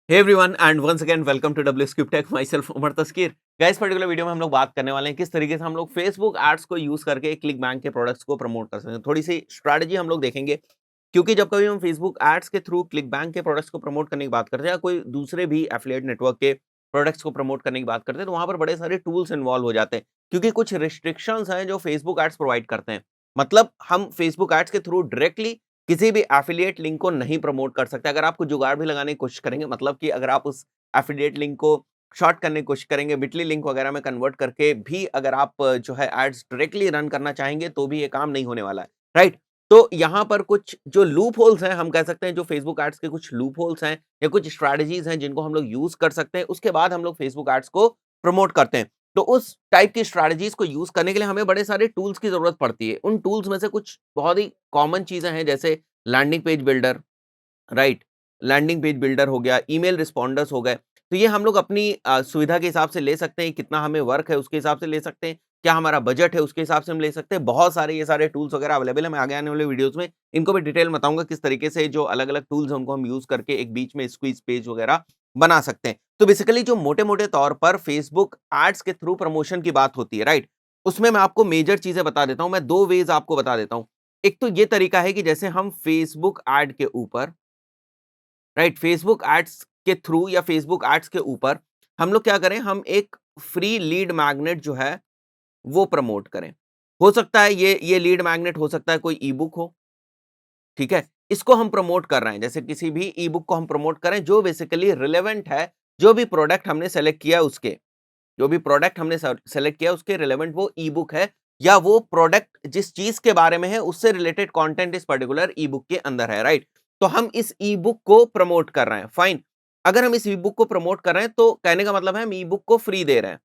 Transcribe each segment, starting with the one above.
Hey everyone and once again welcome to W script tech myself Umar Taskeer. Guys particular video में हम लोग बात करने वाले हैं किस तरीके से हम लोग फेसबुक एड्स को यूज करके क्लिक बैंक के प्रोडक्ट्स को प्रमोट कर सकते हैं। थोड़ी सी स्ट्रैटेजी हम लोग देखेंगे, क्योंकि जब कभी हम फेसबुक एड्स के थ्रू क्लिक बैंक के प्रोडक्ट्स को प्रमोट करने की बात करते हैं या कोई दूसरे भी एफिलिएट नेटवर्क के प्रोडक्ट्स को प्रमोट करने की बात करते हैं, तो वहां पर बड़े सारे टूल्स इन्वॉल्व हो जाते हैं, क्योंकि कुछ रिस्ट्रिक्शंस हैं जो फेसबुक एड्स प्रोवाइड करते हैं। मतलब हम फेसबुक एड्स के थ्रू डायरेक्टली किसी भी एफिलिएट लिंक को नहीं प्रमोट कर सकते। अगर आपको जुगाड़ भी लगाने की कोशिश करेंगे, मतलब कि अगर आप उस एफिलिएट लिंक को शॉर्ट करने की कोशिश करेंगे, बिटली लिंक वगैरह में कन्वर्ट करके भी अगर आप जो है एड्स डायरेक्टली रन करना चाहेंगे, तो भी ये काम नहीं होने वाला है, राइट? तो यहाँ पर कुछ जो लूप होल्स हैं, हम कह सकते हैं जो फेसबुक एड्स के कुछ लूप होल्स हैं या कुछ स्ट्रैटेजीज हैं जिनको हम लोग यूज कर सकते हैं, उसके बाद हम लोग फेसबुक एड्स को प्रमोट करते हैं। तो उस टाइप की स्ट्रैटेजीज को यूज करने के लिए हमें बड़े सारे टूल्स की जरूरत पड़ती है। उन टूल्स में से कुछ बहुत ही कॉमन चीजें हैं, जैसे landing page builder, right? Landing page builder हो गया, ईमेल रिस्पॉन्डर्स हो गए। तो ये हम लोग अपनी सुविधा के हिसाब से ले सकते हैं, कितना हमें वर्क है उसके हिसाब से ले सकते हैं, क्या हमारा बजट है उसके हिसाब से हम ले सकते हैं। बहुत सारे ये सारे टूल्स वगैरह अवेलेबल है। मैं आगे आने वाले वीडियोस में इनको भी डिटेल में बताऊंगा किस तरीके से जो अलग-अलग टूल्स हैं उनको हम यूज करके एक बीच में स्क्वीज पेज वगैरह बना सकते हैं। तो बेसिकली जो मोटे-मोटे तौर पर फेसबुक एड्स के थ्रू प्रमोशन की बात होती है, राइट? उसमें मैं आपको मेजर चीजें बता देता हूं। मैं 2 वेज आपको बता देता हूं। एक तो ये तरीका है कि जैसे हम फेसबुक एड के ऊपर, राइट, फेसबुक एड्स के थ्रू या फेसबुक एड्स के ऊपर हम लोग क्या करें, हम एक फ्री लीड मैग्नेट जो है वो प्रमोट करें। हो सकता है ये लीड मैग्नेट हो सकता है कोई ई बुक हो, ठीक है? इसको हम प्रमोट कर रहे हैं, जैसे किसी भी ई बुक को हम प्रमोट करें जो बेसिकली रिलेवेंट है, जो भी प्रोडक्ट हमने सेलेक्ट किया उसके, जो भी प्रोडक्ट हमने सेलेक्ट किया उसके रिलेवेंट वो ई बुक है, या वो प्रोडक्ट जिस चीज के बारे में है उससे रिलेटेड कंटेंट इस पर्टिकुलर ई बुक के अंदर है, राइट? तो हम इस ई बुक को प्रमोट कर रहे हैं, फाइन। अगर हम इस ई बुक को प्रमोट कर रहे हैं तो कहने का मतलब है हम ई बुक को फ्री दे रहे हैं,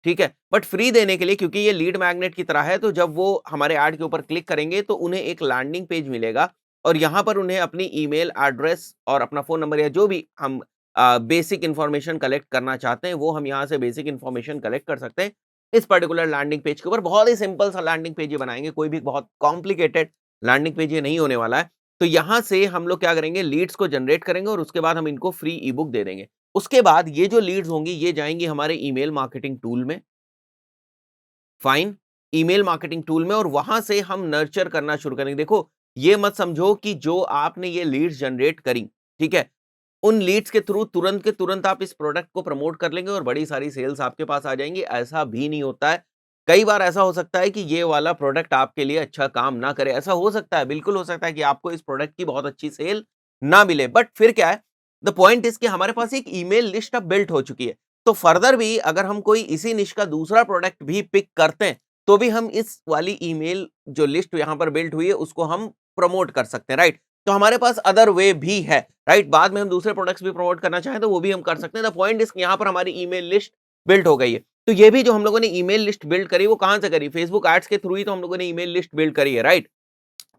ठीक है? बट फ्री देने के लिए, क्योंकि ये लीड मैग्नेट की तरह है, तो जब वो हमारे ऐड के ऊपर क्लिक करेंगे तो उन्हें एक लैंडिंग पेज मिलेगा और यहाँ पर उन्हें अपनी ईमेल एड्रेस और अपना फ़ोन नंबर या जो भी हम बेसिक इन्फॉर्मेशन कलेक्ट करना चाहते हैं, वो हम यहाँ से बेसिक इन्फॉर्मेशन कलेक्ट कर सकते हैं। इस पर्टिकुलर लैंडिंग पेज के ऊपर बहुत ही सिंपल सा लैंडिंग पेज ये बनाएँगे, कोई भी बहुत कॉम्प्लिकेटेड लैंडिंग पेज ये नहीं होने वाला है। तो यहाँ से हम लोग क्या करेंगे, लीड्स को जनरेट करेंगे और उसके बाद हम इनको फ्री ई-बुक दे देंगे। उसके बाद ये जो लीड्स होंगी, ये जाएँगी हमारे ईमेल मार्केटिंग टूल में, फाइन, ईमेल मार्केटिंग टूल में, और वहां से हम नर्चर करना शुरू करेंगे। देखो, ये मत समझो कि जो आपने ये लीड्स जनरेट करी, ठीक है, उन लीड्स के थ्रू तुरंत के तुरंत आप इस प्रोडक्ट को प्रमोट कर लेंगे और बड़ी सारी सेल्स आपके पास आ जाएंगी। ऐसा भी नहीं होता है। कई बार ऐसा हो सकता है कि ये वाला प्रोडक्ट आपके लिए अच्छा काम ना करे। ऐसा हो सकता है, बिल्कुल हो सकता है कि आपको इस प्रोडक्ट की बहुत अच्छी सेल ना मिले, बट फिर क्या है, द पॉइंट इज कि हमारे पास एक ईमेल लिस्ट अब बिल्ट हो चुकी है। तो फर्दर भी अगर हम कोई इसी निश का दूसरा प्रोडक्ट भी पिक करते हैं, तो भी हम इस वाली ईमेल जो लिस्ट यहाँ पर बिल्ट हुई है उसको हम प्रमोट कर सकते हैं, राइट? तो हमारे पास अदर वे भी है, राइट? बाद में हम दूसरे प्रोडक्ट्स भी प्रमोट करना चाहें तो वो भी हम कर सकते हैं। द पॉइंट इज यहाँ पर हमारी ईमेल लिस्ट बिल्ट हो गई है। तो ये भी जो हम लोगों ने ईमेल लिस्ट बिल्ड करी, वो कहां से करी? फेसबुक एड्स के थ्रू ही तो हम लोगों ने ईमेल लिस्ट बिल्ड करी है, राइट?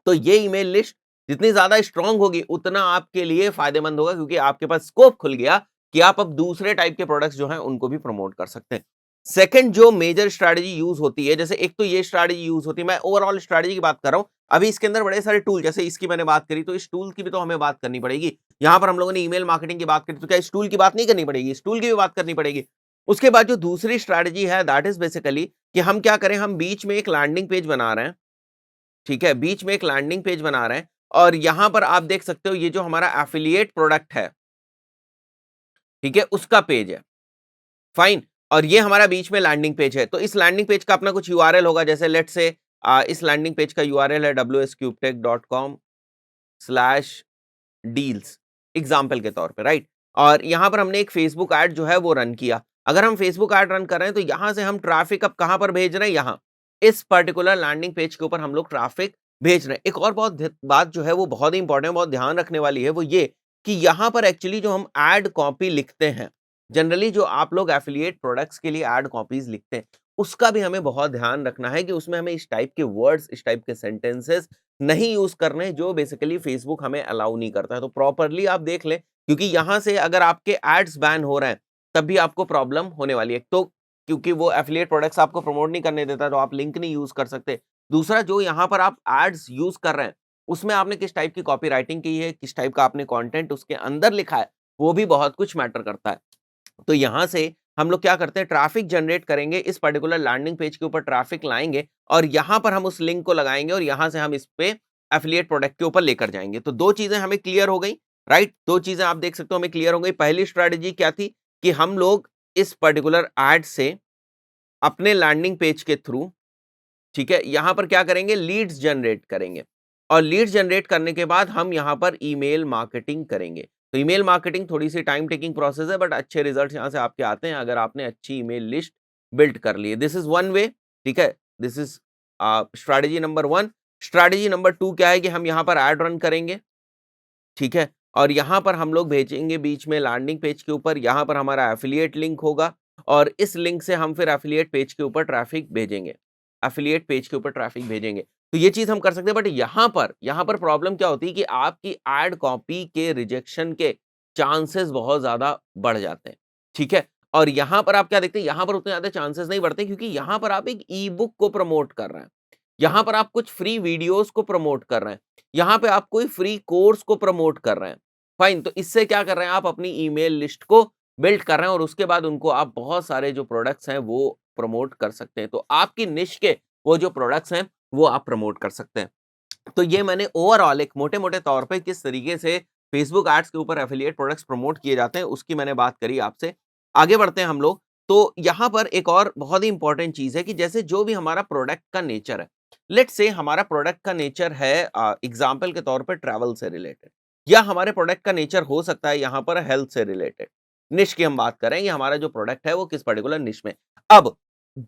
तो ये ईमेल लिस्ट जितनी ज्यादा स्ट्रांग होगी उतना आपके लिए फायदेमंद होगा, क्योंकि आपके पास स्कोप खुल गया कि आप अब दूसरे टाइप के प्रोडक्ट्स जो हैं उनको भी प्रमोट कर सकते हैं। सेकंड जो मेजर स्ट्रैटेजी यूज होती है, जैसे एक तो ये स्ट्रैटेजी यूज होती है, मैं ओवरऑल स्ट्रैटेजी की बात कर रहा हूं। अभी इसके अंदर बड़े सारे टूल, जैसे इसकी मैंने बात करी, तो इस टूल की भी तो हमें बात करनी पड़ेगी। यहां पर हम लोगों ने ईमेल मार्केटिंग की बात करी, तो क्या इस टूल की बात नहीं करनी पड़ेगी? इस टूल की भी बात करनी पड़ेगी। उसके बाद जो दूसरी स्ट्रैटेजी है, दैट इज बेसिकली कि हम क्या करें, हम बीच में एक लैंडिंग पेज बना रहे हैं, ठीक है? बीच में एक लैंडिंग पेज बना रहे हैं और यहां पर आप देख सकते हो ये जो हमारा एफिलिएट प्रोडक्ट है, ठीक है, उसका पेज है, फाइन। और ये हमारा बीच में लैंडिंग पेज है। तो इस लैंडिंग पेज का अपना कुछ यूआरएल होगा, जैसे लेट्स से इस लैंडिंग पेज का यूआरएल है wscubetech.com/deals, एग्जाम्पल के तौर पे, राइट? और यहां पर हमने एक फेसबुक ऐड जो है वो रन किया। अगर हम फेसबुक ऐड रन कर रहे हैं तो यहां से हम ट्रैफिक अब कहां पर भेज रहे हैं? यहाँ इस पर्टिकुलर लैंडिंग पेज के ऊपर हम लोग ट्रैफिक भेज रहे हैं। एक और बहुत बात जो है वो बहुत ही इंपॉर्टेंट, बहुत ध्यान रखने वाली है, वो ये कि यहाँ पर एक्चुअली जो हम एड कॉपी लिखते हैं, जनरली जो आप लोग एफिलिएट प्रोडक्ट्स के लिए एड कॉपीज लिखते हैं, उसका भी हमें बहुत ध्यान रखना है कि उसमें हमें इस टाइप के वर्ड्स, इस टाइप के सेंटेंसेस नहीं यूज करने जो बेसिकली फेसबुक हमें अलाउ नहीं करता है। तो प्रॉपरली आप देख लें, क्योंकि यहां से अगर आपके एड्स बैन हो रहे हैं तब भी आपको प्रॉब्लम होने वाली है। तो क्योंकि वो एफिलिएट प्रोडक्ट्स आपको प्रमोट नहीं करने देता, तो आप लिंक नहीं यूज कर सकते। दूसरा, जो यहाँ पर आप एड्स यूज कर रहे हैं उसमें आपने किस टाइप की कॉपी राइटिंग की है, किस टाइप का आपने कंटेंट उसके अंदर लिखा है, वो भी बहुत कुछ मैटर करता है। तो यहाँ से हम लोग क्या करते हैं, ट्रैफिक जनरेट करेंगे, इस पर्टिकुलर लैंडिंग पेज के ऊपर ट्रैफिक लाएंगे और यहाँ पर हम उस लिंक को लगाएंगे और यहाँ से हम इस पे एफिलिएट प्रोडक्ट के ऊपर लेकर जाएंगे। तो दो चीजें हमें क्लियर हो गई, राइट? दो चीजें आप देख सकते हो हमें क्लियर हो गई। पहली स्ट्रेटेजी क्या थी कि हम लोग इस पर्टिकुलर एड से अपने लैंडिंग पेज के थ्रू, ठीक है, यहां पर क्या करेंगे, लीड्स जनरेट करेंगे और लीड्स जनरेट करने के बाद हम यहां पर ईमेल मार्केटिंग करेंगे। तो ईमेल मार्केटिंग थोड़ी सी टाइम टेकिंग प्रोसेस है, बट अच्छे रिजल्ट्स यहां से आपके आते हैं अगर आपने अच्छी ईमेल लिस्ट बिल्ड कर ली है। दिस इज वन वे, ठीक है, this is strategy number 1। Strategy number 2 क्या है कि हम यहां पर एड रन करेंगे, ठीक है, और यहां पर हम लोग भेजेंगे बीच में लैंडिंग पेज के ऊपर, यहां पर हमारा एफिलिएट लिंक होगा और इस लिंक से हम फिर एफिलिएट पेज के ऊपर ट्रैफिक भेजेंगे, एफिलिएट पेज के ऊपर ट्रैफिक भेजेंगे। तो ये चीज हम कर सकते हैं, बट यहां पर प्रॉब्लम क्या होती है कि आपकी एड कॉपी के रिजेक्शन के चांसेस बहुत ज्यादा बढ़ जाते हैं, ठीक है। और यहां पर आप क्या देखते हैं, यहां पर उतने ज्यादा चांसेस नहीं बढ़ते क्योंकि यहां पर आप एक ई बुक को प्रमोट कर रहे हैं, यहां पर आप कुछ फ्री वीडियोस को प्रमोट कर रहे हैं, यहाँ पे आप कोई फ्री कोर्स को प्रमोट कर रहे हैं, फाइन। तो इससे क्या कर रहे हैं, आप अपनी ईमेल लिस्ट को बिल्ड कर रहे हैं और उसके बाद उनको आप बहुत सारे जो प्रोडक्ट्स हैं वो प्रमोट कर सकते हैं। तो आपकी निश के वो जो प्रोडक्ट्स हैं वो आप प्रमोट कर सकते हैं। तो ये मैंने ओवरऑल एक मोटे-मोटे तौर पे किस तरीके से फेसबुक एड्स के ऊपर एफिलिएट प्रोडक्ट्स प्रमोट किए जाते हैं उसकी मैंने बात करी आपसे। आगे बढ़ते हैं हम लोग। तो यहाँ पर एक और बहुत ही इंपॉर्टेंट चीज़ है कि जैसे जो भी हमारा प्रोडक्ट का नेचर है, लेट्स से हमारा प्रोडक्ट का नेचर है एग्जांपल के तौर पे ट्रैवल से रिलेटेड, या हमारे प्रोडक्ट का नेचर हो सकता है यहाँ पर हेल्थ से रिलेटेड। निश की हम बात करें, ये हमारा जो प्रोडक्ट है वो किस पर्टिकुलर निश में। अब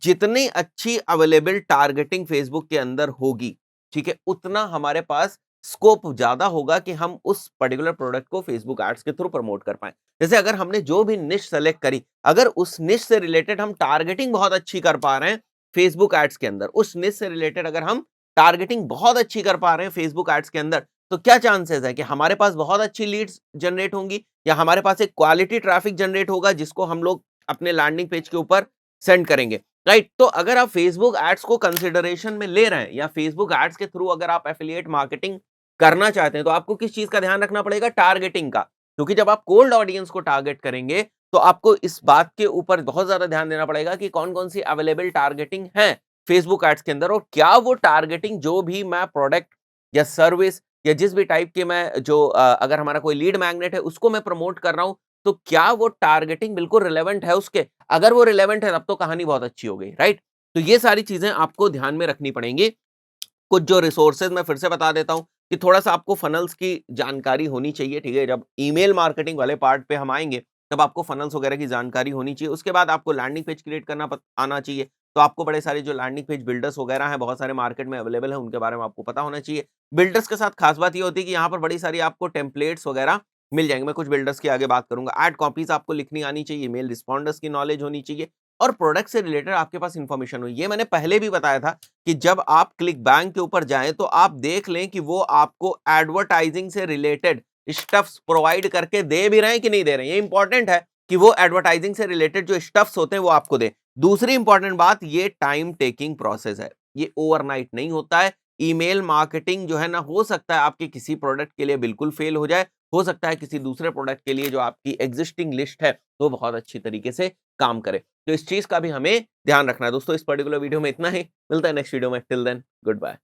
जितनी अच्छी अवेलेबल टारगेटिंग फेसबुक के अंदर होगी, ठीक है, उतना हमारे पास स्कोप ज्यादा होगा कि हम उस पर्टिकुलर प्रोडक्ट को फेसबुक एड्स के थ्रू प्रमोट कर पाए। जैसे अगर हमने जो भी निश सेलेक्ट करी, अगर उस निश से रिलेटेड हम टारगेटिंग बहुत अच्छी कर पा रहे हैं फेसबुक एड्स के अंदर, उस निश से रिलेटेड अगर हम टारगेटिंग बहुत अच्छी कर पा रहे हैं फेसबुक एड्स के अंदर, तो क्या चांसेस है कि हमारे पास बहुत अच्छी लीड्स जनरेट होंगी या हमारे पास एक क्वालिटी ट्रैफिक जनरेट होगा जिसको हम लोग अपने लैंडिंग पेज के ऊपर सेंड करेंगे, राइट? तो अगर आप फेसबुक एड्स को कंसिडरेशन में ले रहे हैं या फेसबुक एड्स के थ्रू अगर आप एफिलिएट मार्केटिंग करना चाहते हैं, तो आपको किस चीज का ध्यान रखना पड़ेगा, टारगेटिंग का। क्योंकि जब आप कोल्ड ऑडियंस को टारगेट करेंगे तो आपको इस बात के ऊपर बहुत ज्यादा ध्यान देना पड़ेगा कि कौन कौन सी अवेलेबल टारगेटिंग है फेसबुक एड्स के अंदर और क्या वो टारगेटिंग जो भी मैं प्रोडक्ट या सर्विस या जिस भी टाइप के मैं जो अगर हमारा कोई लीड मैग्नेट है उसको मैं प्रमोट कर रहा हूं, तो क्या वो टारगेटिंग बिल्कुल रिलेवेंट है उसके। अगर वो रिलेवेंट है तब तो कहानी बहुत अच्छी हो गई, राइट? तो ये सारी चीजें आपको ध्यान में रखनी पड़ेंगी। कुछ जो रिसोर्सेज मैं फिर से बता देता हूं कि थोड़ा सा आपको फनल्स की जानकारी होनी चाहिए, ठीक है। जब ईमेल मार्केटिंग वाले पार्ट पे हम आएंगे तब आपको फनल्स वगैरह की जानकारी होनी चाहिए। उसके बाद आपको लैंडिंग पेज क्रिएट करना आना चाहिए। तो आपको बड़े सारे जो लैंडिंग पेज बिल्डर्स वगैरह हैं बहुत सारे मार्केट में अवेलेबल है, उनके बारे में आपको पता होना चाहिए। बिल्डर्स के साथ खास बात ये होती है कि यहाँ पर बड़ी सारी आपको टेम्पलेट्स वगैरह मिल जाएंगे। मैं कुछ बिल्डर्स की आगे बात करूंगा। एड कॉपीज आपको लिखनी आनी चाहिए, ईमेल रिस्पॉन्डर्स की नॉलेज होनी चाहिए और प्रोडक्ट से रिलेटेड आपके पास इंफॉर्मेशन हो। ये मैंने पहले भी बताया था कि जब आप क्लिक बैंक के ऊपर जाएं तो आप देख लें कि वो आपको एडवर्टाइजिंग से रिलेटेड स्टफ्स प्रोवाइड करके दे भी रहे हैं कि नहीं दे रहे हैं। ये इंपॉर्टेंट है कि वो एडवर्टाइजिंग से रिलेटेड जो स्टफ्स होते हैं वो आपको दे। दूसरी इंपॉर्टेंट बात, ये टाइम टेकिंग प्रोसेस है, ये ओवरनाइट नहीं होता है। ईमेल मार्केटिंग जो है ना, हो सकता है आपके किसी प्रोडक्ट के लिए बिल्कुल फेल हो जाए, हो सकता है किसी दूसरे प्रोडक्ट के लिए जो आपकी एग्जिस्टिंग लिस्ट है वो बहुत अच्छी तरीके से काम करे। तो इस चीज का भी हमें ध्यान रखना है। दोस्तों इस पर्टिकुलर वीडियो में इतना ही, मिलता है नेक्स्ट वीडियो में। Till then good bye.